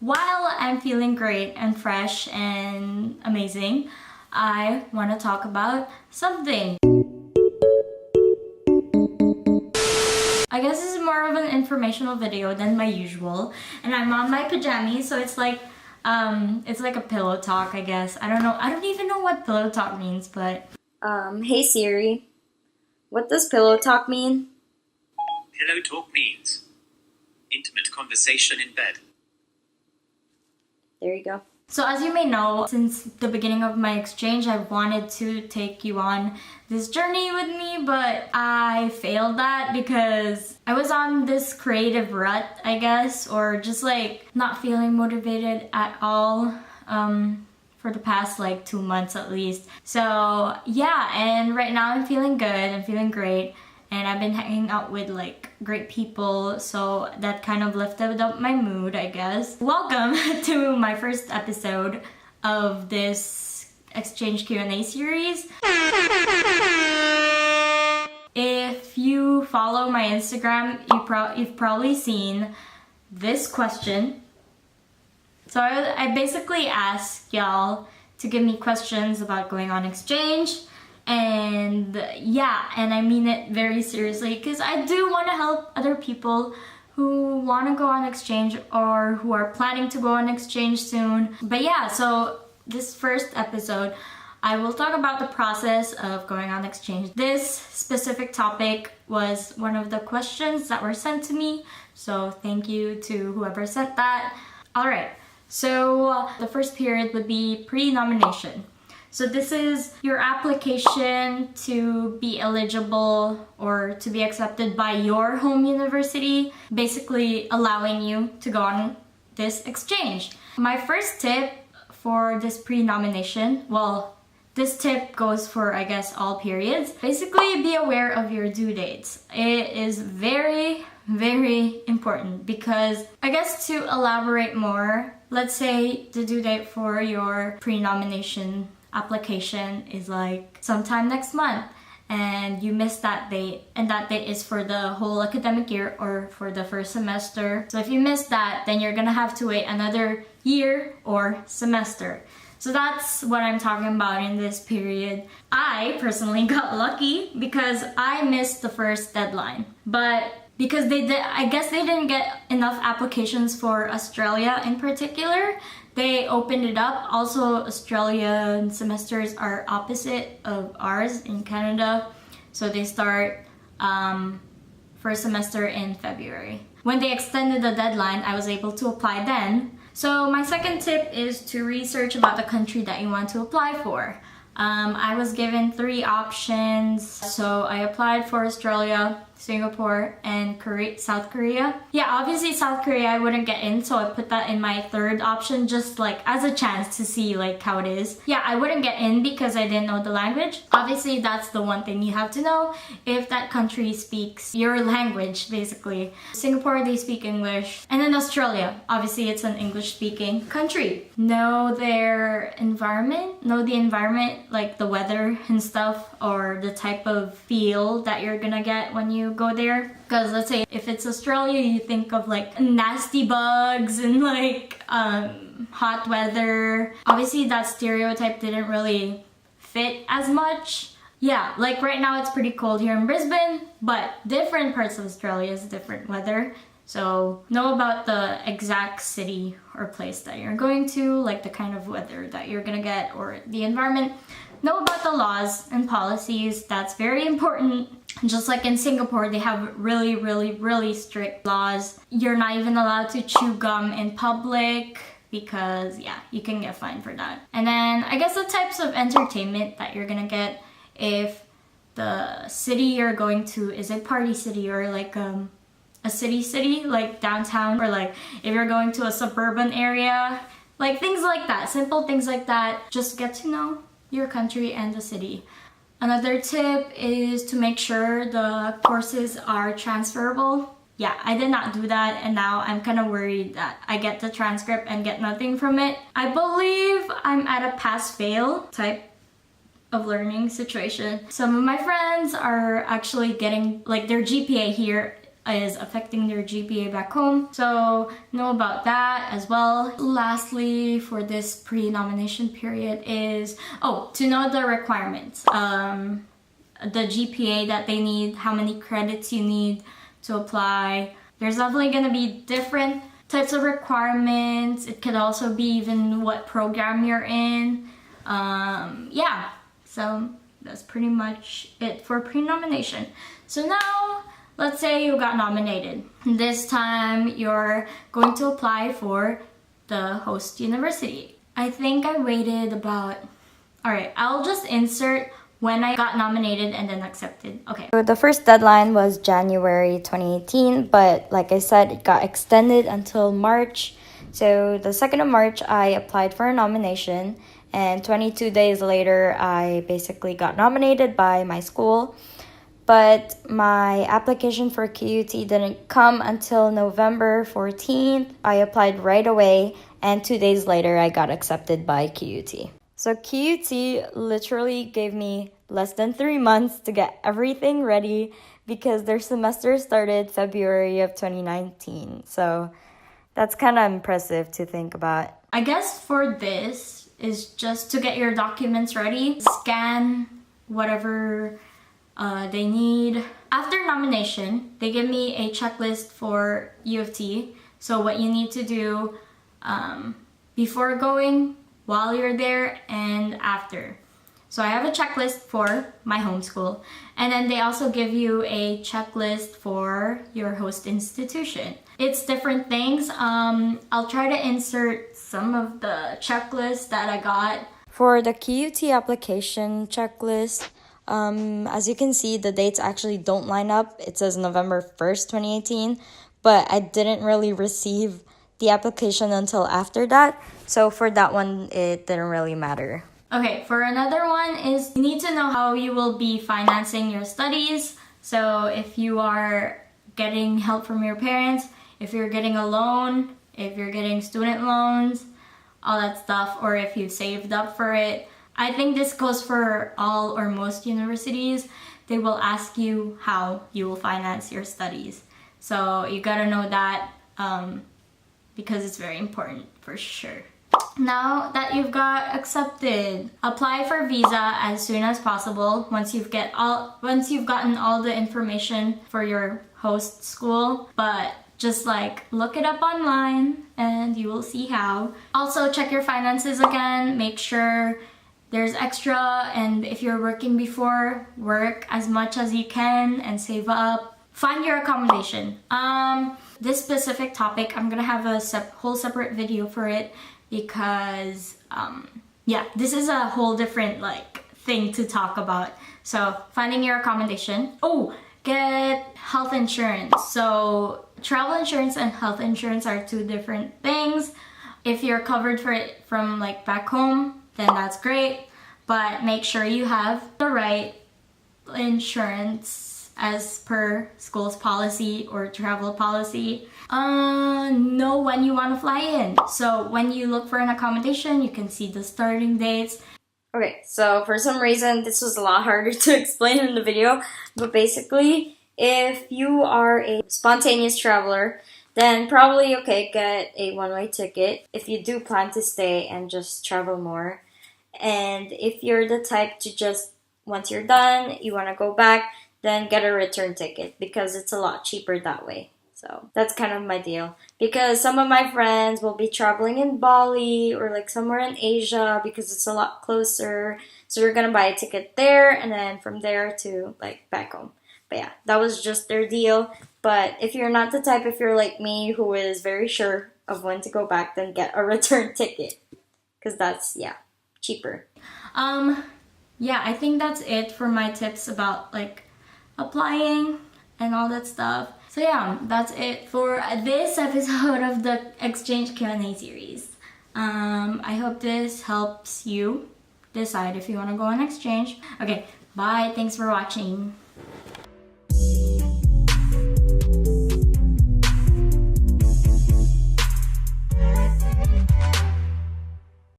While I'm feeling great and fresh and amazing, I want to talk about something. I guess this is more of an informational video than my usual, and I'm on my pajamas, so it's like a pillow talk, I guess. I don't even know what pillow talk means, but hey Siri, what does pillow talk mean? Pillow talk means intimate conversation in bed. There you go. So as you may know, since the beginning of my exchange, I wanted to take you on this journey with me, but I failed that because I was on this creative rut, I guess, or just like not feeling motivated at all for the past like 2 months at least. So yeah, and right now I'm feeling good, I'm feeling great. And I've been hanging out with like great people, so that kind of lifted up my mood, I guess. Welcome to my first episode of this exchange Q&A series. If you follow my Instagram, you've probably seen this question. So I basically asked y'all to give me questions about going on exchange. And yeah, and I mean it very seriously because I do want to help other people who want to go on exchange or who are planning to go on exchange soon. But yeah, so this first episode, I will talk about the process of going on exchange. This specific topic was one of the questions that were sent to me, so thank you to whoever sent that. Alright, so the first period would be pre-nomination. So this is your application to be eligible or to be accepted by your home university, basically allowing you to go on this exchange. My first tip for this pre-nomination, well, this tip goes for, I guess, all periods. Basically, be aware of your due dates. It is very, very important because, I guess to elaborate more, let's say the due date for your pre-nomination application is like sometime next month and you missed that date, and that date is for the whole academic year or for the first semester. So if you missed that, then you're gonna have to wait another year or semester. So that's what I'm talking about in this period. I personally got lucky because I missed the first deadline, but because I guess they didn't get enough applications for Australia in particular, they opened it up. Also, Australian semesters are opposite of ours in Canada. So they start first semester in February. When they extended the deadline, I was able to apply then. So my second tip is to research about the country that you want to apply for. I was given 3 options. So I applied for Australia, Singapore, and South Korea. Yeah, obviously South Korea I wouldn't get in, so I put that in my third option just like as a chance to see like how it is. Yeah, I wouldn't get in because I didn't know the language. Obviously that's the one thing you have to know if that country speaks your language, basically. Singapore, they speak English. And then Australia, obviously it's an English speaking country. Know their environment, like the weather and stuff, or the type of feel that you're gonna get when you go there. Because let's say if it's Australia, you think of like nasty bugs and like hot weather. Obviously that stereotype didn't really fit as much. Yeah, like right now it's pretty cold here in Brisbane, but different parts of Australia is different weather. So know about the exact city or place that you're going to, like the kind of weather that you're gonna get or the environment. Know about the laws and policies. That's very important. Just like in Singapore, they have really, really, really strict laws. You're not even allowed to chew gum in public because, yeah, you can get fined for that. And then I guess the types of entertainment that you're gonna get if the city you're going to is a party city or like a city like downtown, or like if you're going to a suburban area, like things like that, simple things like that. Just get to know your country and the city. Another tip is to make sure the courses are transferable. Yeah, I did not do that, and now I'm kind of worried that I get the transcript and get nothing from it. I believe I'm at a pass-fail type of learning situation. Some of my friends are actually getting, like, their GPA here is affecting their GPA back home. So know about that as well. Lastly, for this pre-nomination period is, to know the requirements. The GPA that they need, how many credits you need to apply. There's definitely gonna be different types of requirements. It could also be even what program you're in. Yeah, so that's pretty much it for pre-nomination. So now, let's say you got nominated. This time you're going to apply for the host university. I think I waited about, alright, I'll just insert when I got nominated and then accepted. Okay. So the first deadline was January 2018, but like I said, it got extended until March. So the 2nd of March, I applied for a nomination, and 22 days later, I basically got nominated by my school. But my application for QUT didn't come until November 14th. I applied right away, and 2 days later, I got accepted by QUT. So QUT literally gave me less than 3 months to get everything ready because their semester started February of 2019. So that's kind of impressive to think about. I guess for this is just to get your documents ready, scan whatever they need. After nomination, they give me a checklist for U of T. So what you need to do before going, while you're there, and after. So I have a checklist for my homeschool, and then they also give you a checklist for your host institution. It's different things. I'll try to insert some of the checklists that I got. For the QUT application checklist, as you can see, the dates actually don't line up. It says November 1st, 2018, but I didn't really receive the application until after that. So for that one, it didn't really matter. Okay, for another one is you need to know how you will be financing your studies. So if you are getting help from your parents, if you're getting a loan, if you're getting student loans, all that stuff, or if you've saved up for it. I think this goes for all or most universities. They will ask you how you will finance your studies. So you gotta know that because it's very important for sure. Now that you've got accepted, apply for visa as soon as possible once you've gotten all the information for your host school. But just like look it up online and you will see how. Also check your finances again, make sure there's extra, and if you're working before, work as much as you can and save up. Find your accommodation. This specific topic, I'm gonna have a whole separate video for it because this is a whole different thing to talk about. So finding your accommodation. Get health insurance. So travel insurance and health insurance are two different things. If you're covered for it from back home, then that's great, but make sure you have the right insurance as per school's policy or travel policy. Know when you want to fly in. So when you look for an accommodation, you can see the starting dates. Okay, so for some reason, this was a lot harder to explain in the video, but basically, if you are a spontaneous traveler, then probably, get a one-way ticket if you do plan to stay and just travel more. And if you're the type to just, once you're done, you want to go back, then get a return ticket because it's a lot cheaper that way. So that's kind of my deal. Because some of my friends will be traveling in Bali or somewhere in Asia because it's a lot closer. So they're going to buy a ticket there and then from there to back home. But yeah, that was just their deal. But if you're not the type, if you're like me who is very sure of when to go back, then get a return ticket. Because that's, cheaper. I think that's it for my tips about applying and all that stuff. So yeah, that's it for this episode of the Exchange Q&A series. I hope this helps you decide if you want to go on exchange. Okay, bye. Thanks for watching.